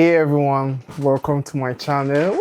Hey everyone, welcome to my channel.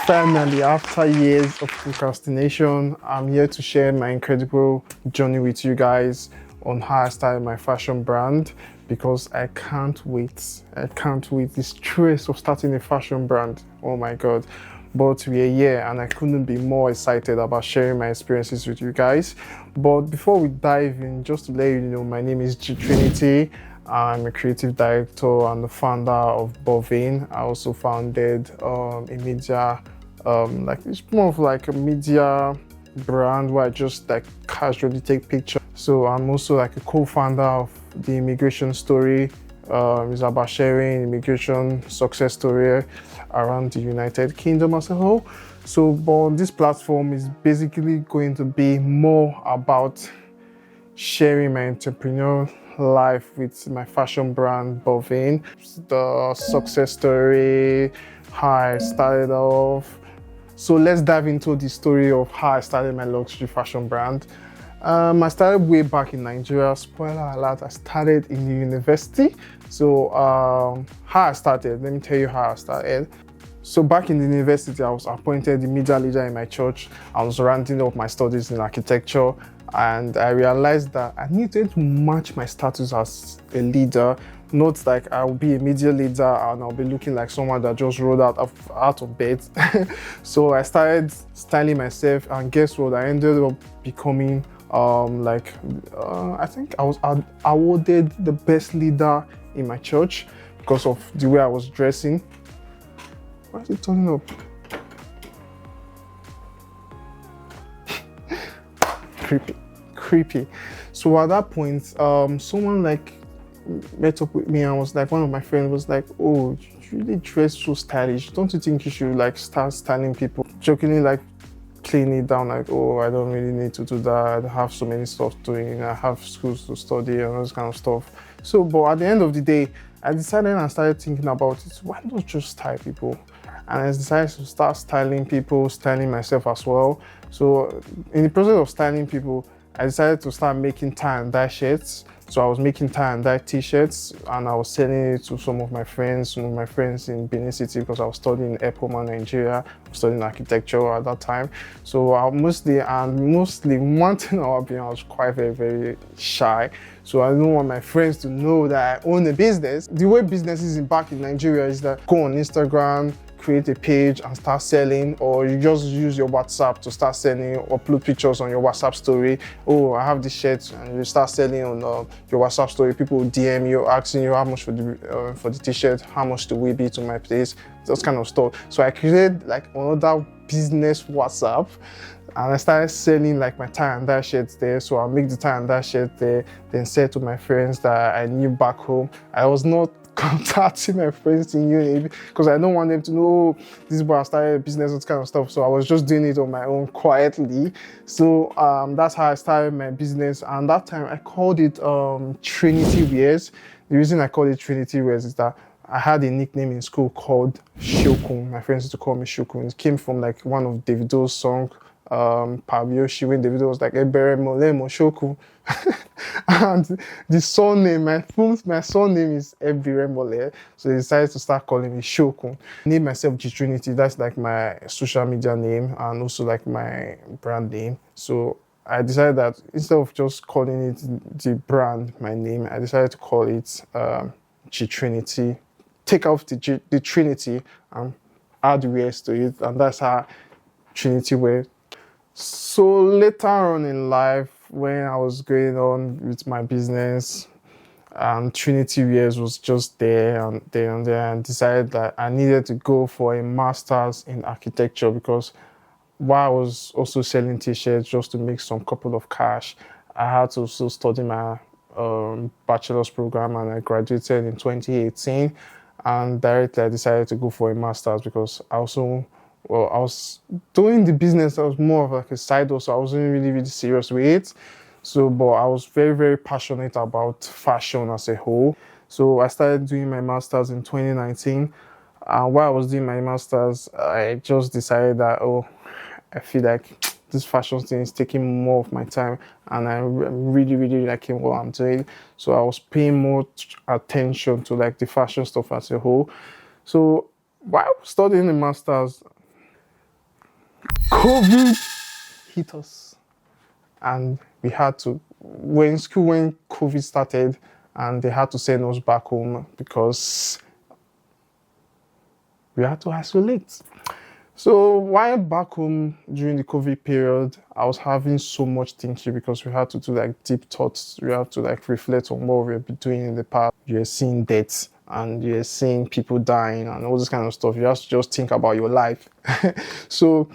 Finally, after years of procrastination, I'm here to share my incredible journey with you guys on how I started my fashion brand because I can't wait. I can't wait. The stress of starting a fashion brand. Oh my God. But we're here and I couldn't be more excited about sharing my experiences with you guys. But before we dive in, just to let you know, my name is G Trinity. I'm a creative director and the founder of Bovine. I also founded a media, it's more of like a media brand where I just like casually take pictures. So I'm also like a co-founder of the Immigration Story. It's about sharing immigration success story around the United Kingdom as a whole. So, but this platform is basically going to be more about sharing my entrepreneurial life with my fashion brand Bovine, the success story, how I started off. So let's dive into the story of how I started my luxury fashion brand. I started way back in Nigeria. Spoiler alert, I started in the university. So how I started, let me tell you how I started. So back in the university, I was appointed the media leader in my church. I was rounding up my studies in architecture, and I realized that I needed to match my status as a leader. Not like I'll be a media leader and I'll be looking like someone that just rolled out of bed. So I started styling myself, and guess what? I ended up becoming I think I was awarded the best leader in my church because of the way I was dressing. Why is it turning up? Creepy. So at that point, someone like met up with me and was like, one of my friends was like, "Oh, you really dress so stylish. Don't you think you should like start styling people?" Jokingly like playing it down like, "Oh, I don't really need to do that. I have so many stuff doing. I have schools to study and all this kind of stuff." So, but at the end of the day, I decided and started thinking about it. Why not just style people? And I decided to start styling people, styling myself as well. So in the process of styling people, I decided to start making tie and dye shirts. So I was making tie and dye t-shirts and I was selling it to some of my friends in Benin City because I was studying in Epoma, Nigeria. I was studying architecture at that time. So mostly one thing about being, I was quite very shy. So I don't want my friends to know that I own a business. The way business is back in Nigeria is that go on Instagram, create a page and start selling, or you just use your WhatsApp to start selling, upload pictures on your WhatsApp story. Oh, I have this shirt, and you start selling on your WhatsApp story. People will DM you asking you how much for the t-shirt, how much do we be to my place, those kind of stuff. So I created like another business WhatsApp, and I started selling like my tie and dye shirts there. So I'll make the tie and dye shirt there, then sell to my friends that I knew back home. I was not contacting my friends in uni because I don't want them to know, "Oh, this boy started a business," that kind of stuff. So I was just doing it on my own quietly. So that's how I started my business. And that time I called it Trinity Wears. The reason I called it Trinity Wears is that I had a nickname in school called Shokun. My friends used to call me Shokun. It came from like one of Davido's songs, Pabioshi, when Davido was like Ebere Molemo Shoku. And the surname, my surname is Ebirembole, so they decided to start calling me Shokun. I named myself G Trinity. That's like my social media name and also like my brand name. So I decided that instead of just calling it the brand, my name, I decided to call it G Trinity. Take off the Trinity and add the Wears to it, and that's how Trinity Wears. So later on in life, when I was going on with my business, and Trinity Wears was just there and decided that I needed to go for a master's in architecture because while I was also selling t-shirts just to make some couple of cash, I had to also study my bachelor's program, and I graduated in 2018. And directly I decided to go for a master's because I was doing the business. I was more of like a side hustle. I wasn't really serious with it. So, but I was very passionate about fashion as a whole. So I started doing my master's in 2019. While I was doing my master's, I just decided that, I feel like this fashion thing is taking more of my time, and I'm really, really liking what I'm doing. So I was paying more attention to like the fashion stuff as a whole. So while studying the masters, COVID hit us, and we had to, when COVID started, and they had to send us back home because we had to isolate. So while back home during the COVID period, I was having so much thinking because we had to do like deep thoughts. We had to like reflect on what we've been doing in the past. You're seeing deaths and you're seeing people dying and all this kind of stuff. You have to just think about your life. So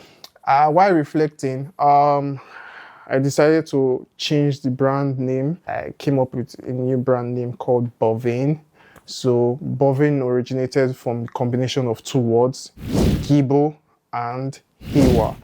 while reflecting, I decided to change the brand name. I came up with a new brand name called Bovin. So Bovin originated from the combination of two words, Gibo and Hewa.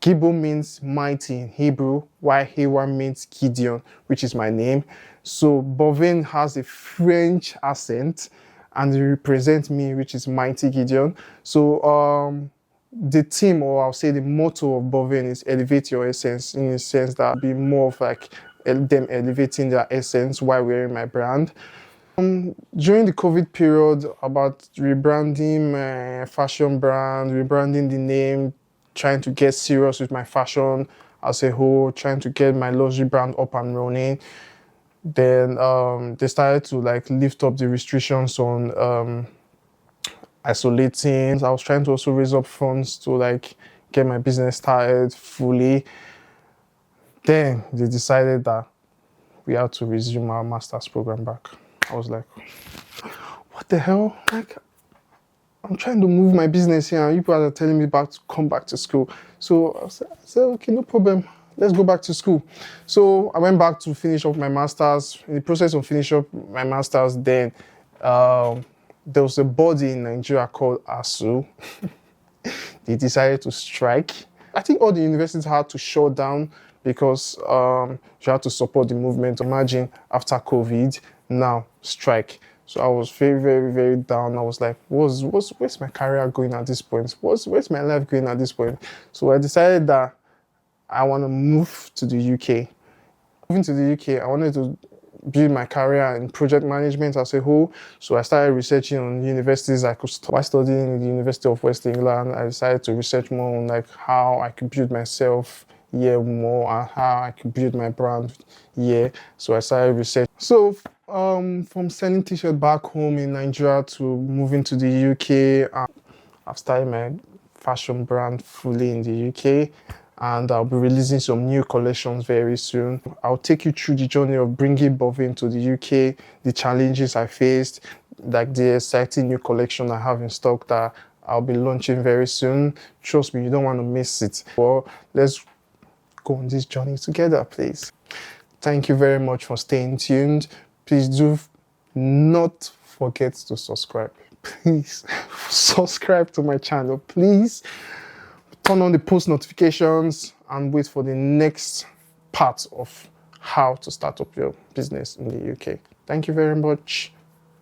Gibo means mighty in Hebrew, while Hewa means Gideon, which is my name. So Bovin has a French accent and it represents me, which is mighty Gideon. So the theme, or I'll say the motto of Bovin, is elevate your essence, in the sense that be more of like them elevating their essence while wearing my brand. During the COVID period, about rebranding my fashion brand, rebranding the name, trying to get serious with my fashion as a whole, trying to get my luxury brand up and running. Then they started to like lift up the restrictions on isolating. I was trying to also raise up funds to like get my business started fully. Then they decided that we had to resume our master's program back. I was like, what the hell? Like, I'm trying to move my business here and you people are telling me to come back to school. So I said, okay, no problem. Let's go back to school. So I went back to finish up my master's. In the process of finishing up my master's, then there was a body in Nigeria called ASU. They decided to strike. I think all the universities had to shut down because you had to support the movement. Imagine after COVID, now strike. So I was very, very, very down. I was like, where's my career going at this point? Where's my life going at this point? So I decided that I want to move to the UK. Moving to the UK, I wanted to build my career in project management as a whole. So I started researching on universities I could start. While studying in the University of West England, I decided to research more on like how I could build myself here more and how I could build my brand here. So I started research. So from selling t-shirts back home in Nigeria to moving to the UK, I've started my fashion brand fully in the UK. And I'll be releasing some new collections very soon. I'll take you through the journey of bringing Bovin to the UK, the challenges I faced, like the exciting new collection I have in stock that I'll be launching very soon. Trust me, you don't want to miss it. Well, let's go on this journey together, please. Thank you very much for staying tuned. Please do not forget to subscribe. Please subscribe to my channel, please. Turn on the post notifications and wait for the next part of how to start up your business in the UK. Thank you very much.